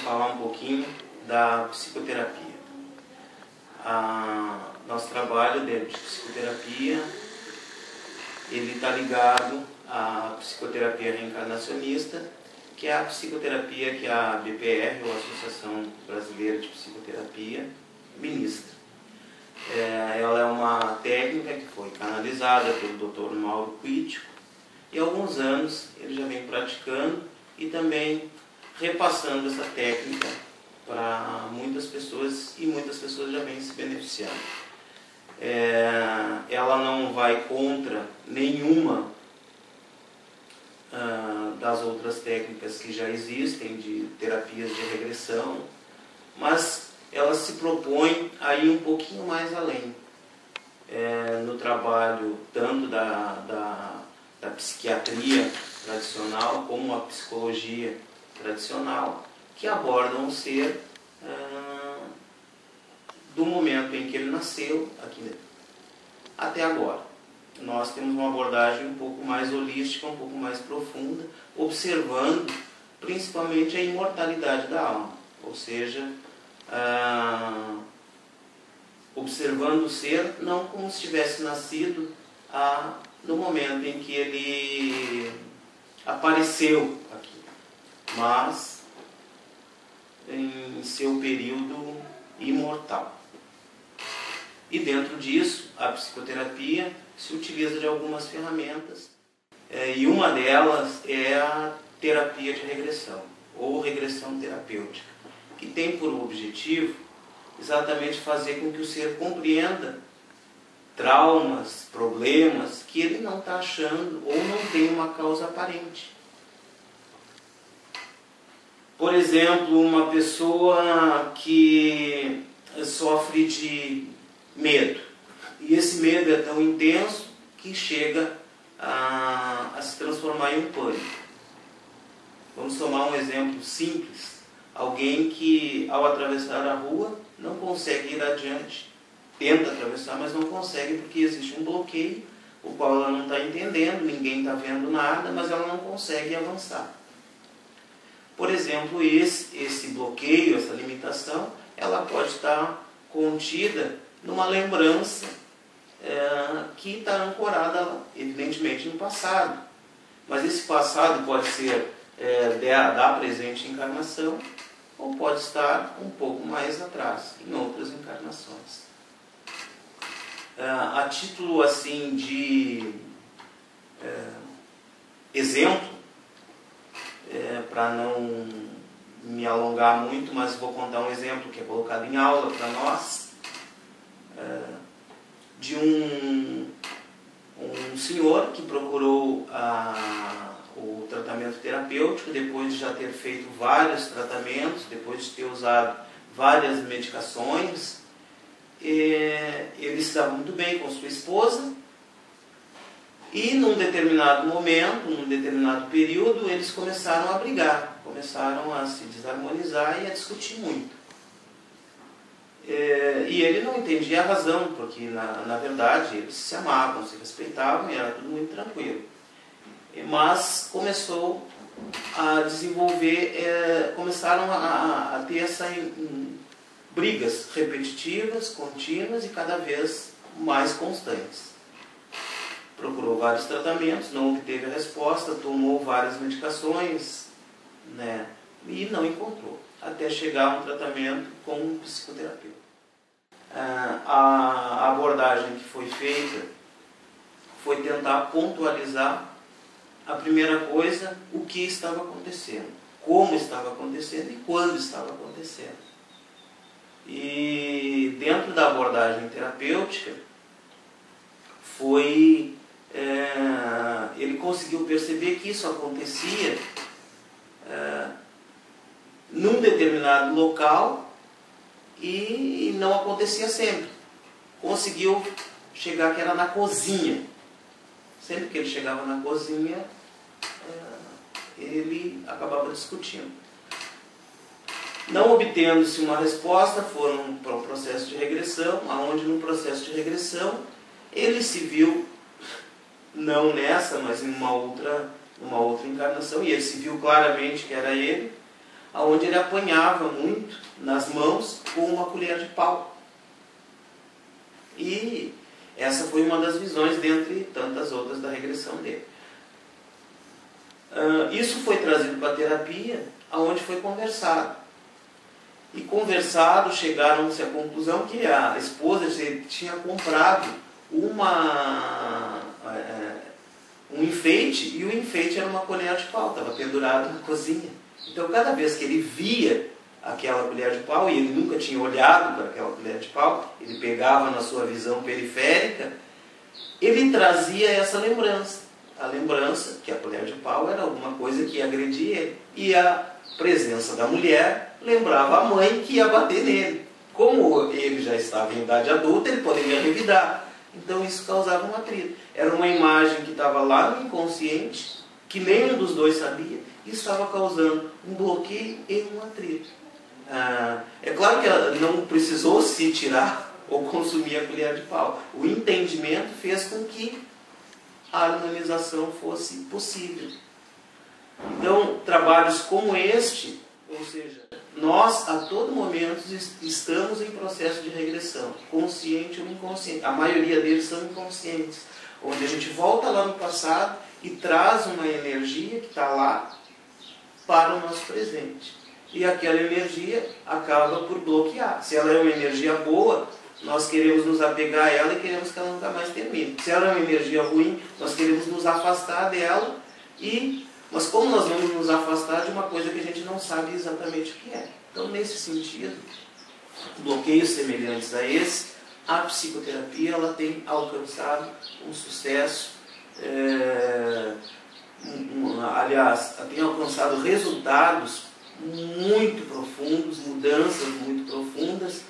falar um pouquinho da psicoterapia. Nosso trabalho dentro de psicoterapia, ele está ligado à psicoterapia reencarnacionista, que é a psicoterapia que a BPR, ou Associação Brasileira de Psicoterapia, ministra. Ela é uma técnica que foi canalizada pelo Dr. Mauro Quitico, e há alguns anos ele já vem praticando e também repassando essa técnica para muitas pessoas, e muitas pessoas já vêm se beneficiando. Ela não vai contra nenhuma das outras técnicas que já existem de terapias de regressão, mas ela se propõe a ir um pouquinho mais além no trabalho tanto da psiquiatria tradicional como a psicologia tradicional, que abordam o ser do momento em que ele nasceu aqui até agora. Nós temos uma abordagem um pouco mais holística, um pouco mais profunda, observando principalmente a imortalidade da alma, ou seja, observando o ser não como se tivesse nascido no momento em que ele apareceu aqui, mas em seu período imortal. E dentro disso, a psicoterapia se utiliza de algumas ferramentas, e uma delas é a terapia de regressão, ou regressão terapêutica, que tem por objetivo exatamente fazer com que o ser compreenda traumas, problemas que ele não está achando ou não tem uma causa aparente. Por exemplo, uma pessoa que sofre de medo, e esse medo é tão intenso que chega a se transformar em um pânico. Vamos tomar um exemplo simples. Alguém que, ao atravessar a rua, não consegue ir adiante. Tenta atravessar, mas não consegue porque existe um bloqueio, o qual ela não está entendendo, ninguém está vendo nada, mas ela não consegue avançar. Por exemplo, esse bloqueio, essa limitação, ela pode estar contida numa lembrança que está ancorada, evidentemente, no passado. Mas esse passado pode ser da presente encarnação, ou pode estar um pouco mais atrás, em outras encarnações. A título assim de exemplo, para não me alongar muito, mas vou contar um exemplo que é colocado em aula para nós, de um senhor que procurou o tratamento terapêutico depois de já ter feito vários tratamentos, depois de ter usado várias medicações. Ele estava muito bem com sua esposa, e num determinado momento, num determinado período, eles começaram a brigar, começaram a se desarmonizar e a discutir muito. E ele não entendia a razão, porque na verdade eles se amavam, se respeitavam e era tudo muito tranquilo. Mas começou a desenvolver, começaram a ter brigas repetitivas, contínuas e cada vez mais constantes. Procurou vários tratamentos, não obteve a resposta, tomou várias medicações, e não encontrou, até chegar a um tratamento com um psicoterapeuta. A abordagem que foi feita foi tentar pontualizar a primeira coisa, o que estava acontecendo, como estava acontecendo e quando estava acontecendo. E dentro da abordagem terapêutica, ele conseguiu perceber que isso acontecia num determinado local e não acontecia sempre. Conseguiu chegar que era na cozinha. Sempre que ele chegava na cozinha, ele acabava discutindo. Não obtendo-se uma resposta, foram para um processo de regressão, onde no processo de regressão ele se viu, não nessa, mas em uma outra encarnação, e ele se viu claramente que era ele, onde ele apanhava muito nas mãos com uma colher de pau. E essa foi uma das visões, dentre tantas outras, da regressão dele. Isso foi trazido para a terapia, onde foi conversado. E conversado, chegaram-se à conclusão que a esposa tinha comprado um enfeite, e o enfeite era uma colher de pau, estava pendurado na cozinha. Então, cada vez que ele via aquela colher de pau, e ele nunca tinha olhado para aquela colher de pau, ele pegava na sua visão periférica, ele trazia essa lembrança. A lembrança que a colher de pau era alguma coisa que ia agredir ele. E a presença da mulher lembrava a mãe que ia bater nele. Como ele já estava em idade adulta, ele poderia revidar. Então isso causava um atrito. Era uma imagem que estava lá no inconsciente, que nenhum dos dois sabia, e estava causando um bloqueio e um atrito. É claro que ela não precisou se tirar ou consumir a colher de pau. O entendimento fez com que a harmonização fosse possível. Então, trabalhos como este, ou seja, nós a todo momento estamos em processo de regressão, consciente ou inconsciente. A maioria deles são inconscientes, onde a gente volta lá no passado e traz uma energia que está lá para o nosso presente. E aquela energia acaba por bloquear. Se ela é uma energia boa, nós queremos nos apegar a ela e queremos que ela nunca mais termine. Se ela é uma energia ruim, nós queremos nos afastar dela, mas como nós vamos nos afastar de uma coisa que a gente não sabe exatamente o que é? Então, nesse sentido, bloqueios semelhantes a esse, a psicoterapia ela tem alcançado um sucesso, aliás, tem alcançado resultados muito profundos, mudanças muito profundas,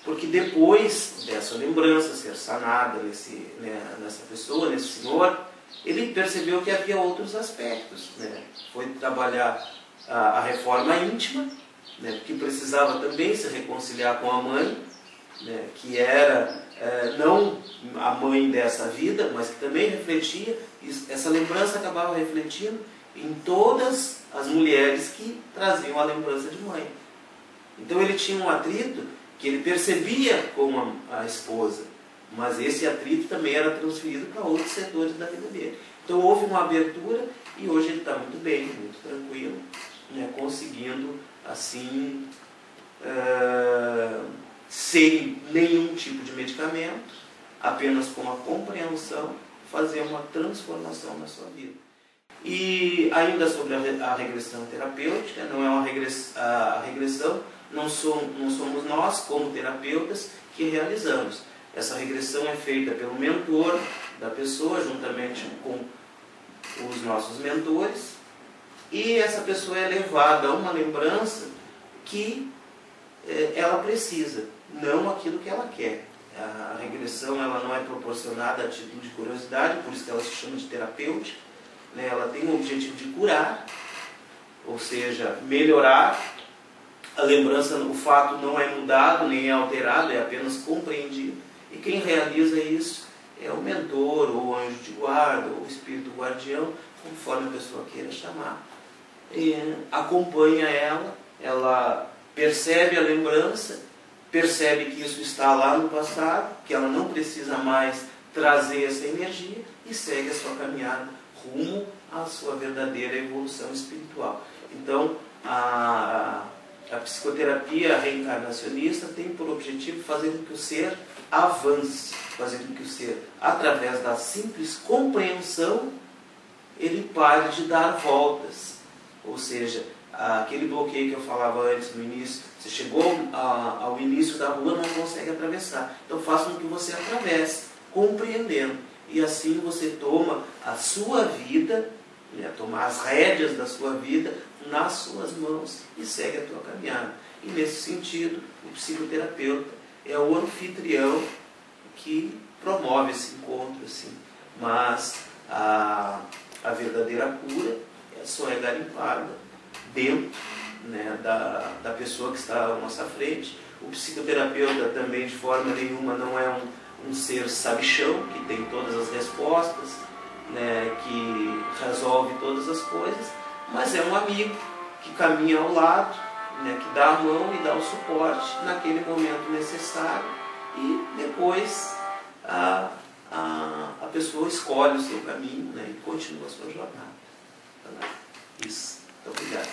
porque depois dessa lembrança ser sanada nessa pessoa, nesse senhor, ele percebeu que havia outros aspectos. Foi trabalhar a reforma íntima, porque precisava também se reconciliar com a mãe, que era não a mãe dessa vida, mas que também refletia, essa lembrança acabava refletindo em todas as mulheres que traziam a lembrança de mãe. Então ele tinha um atrito que ele percebia como a esposa, mas esse atrito também era transferido para outros setores da vida dele. Então houve uma abertura e hoje ele está muito bem, muito tranquilo, conseguindo assim, sem nenhum tipo de medicamento, apenas com a compreensão, fazer uma transformação na sua vida. E ainda sobre a regressão terapêutica, não é a regressão, não somos nós, como terapeutas, que realizamos. Essa regressão é feita pelo mentor da pessoa, juntamente com os nossos mentores, e essa pessoa é levada a uma lembrança que ela precisa, não aquilo que ela quer. A regressão ela não é proporcionada a título de curiosidade, por isso que ela se chama de terapêutica. Ela tem o objetivo de curar, ou seja, melhorar. A lembrança, o fato não é mudado, nem é alterado, é apenas compreendido. E quem realiza isso é o mentor, ou o anjo de guarda, ou o espírito guardião, conforme a pessoa queira chamar. E acompanha ela percebe a lembrança, percebe que isso está lá no passado, que ela não precisa mais trazer essa energia e segue a sua caminhada rumo à sua verdadeira evolução espiritual. Então, a psicoterapia reencarnacionista tem por objetivo fazer com que o ser avance, fazer com que o ser, através da simples compreensão, ele pare de dar voltas. Ou seja, aquele bloqueio que eu falava antes, no início, você chegou ao início da rua, não consegue atravessar. Então faça com que você atravesse, compreendendo. E assim você toma a sua vida, tomar as rédeas da sua vida nas suas mãos e segue a tua caminhada. E nesse sentido, o psicoterapeuta é o anfitrião que promove esse encontro, assim. Mas a verdadeira cura só é garimpada dentro da pessoa que está à nossa frente. O psicoterapeuta também, de forma nenhuma, não é um ser sabichão que tem todas as respostas, que resolve todas as coisas, mas é um amigo que caminha ao lado, né, que dá a mão e dá o suporte naquele momento necessário, e depois a pessoa escolhe o seu caminho, né, e continua a sua jornada. Isso. Muito obrigado.